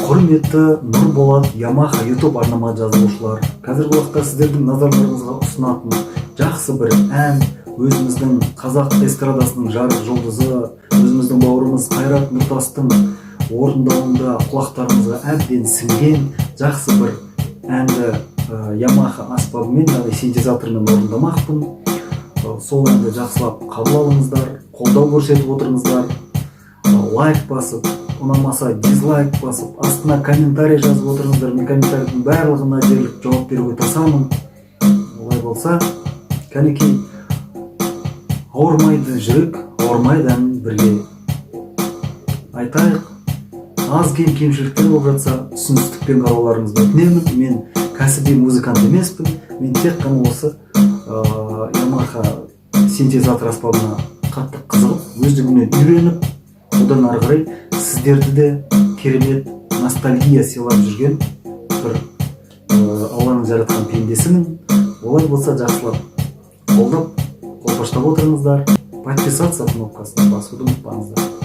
Құрметті Нұрболат Yamaha YouTube арнама жазылушылар, қазіргі уақытта сіздердің назарларыңызға ұсынатын жақсы бір ән, өзіміздің қазақ эстрадасының жарық жұлдызы, өзіміздің бауырымыз Қайрат Нұртастың орындауында құлақтарымызға әбден сіңген жақсы бір әнді Yamaha аспабымен, яғни синтезатормен орындамақпын. Сол әнді жақсылап қабыл алыңыздар, қолдау көрсетіп отырыңыздар, лайк басып, ұнамаса дизлайк басып, астына комментарий жазып отырыңыздар. Мен комментарийдің барлығына дерлік жауап беруге тырысамын. Олай болса, кәнекей, ауырмайды жүрек, ауырмайды әнін бірге айтайық. Аз кемшіліктер болып жатса, түсіністікпен қарауларыңызды өтінемін. Мен кәсіби музыкант емеспін. Мен тек қана осы Yamaha синтезатор аспабына қатты қызығып, өздігімнен үйреніп, одан ары қарай сіздерді де керемет ностальгия сыйлап жүрген бір Алланың жаратқан пендесімін. Олай болса жақсылап қолдап, қолпаштап отырыңыздар. Подписаться кнопкасын басуды ұмытпаңыздар.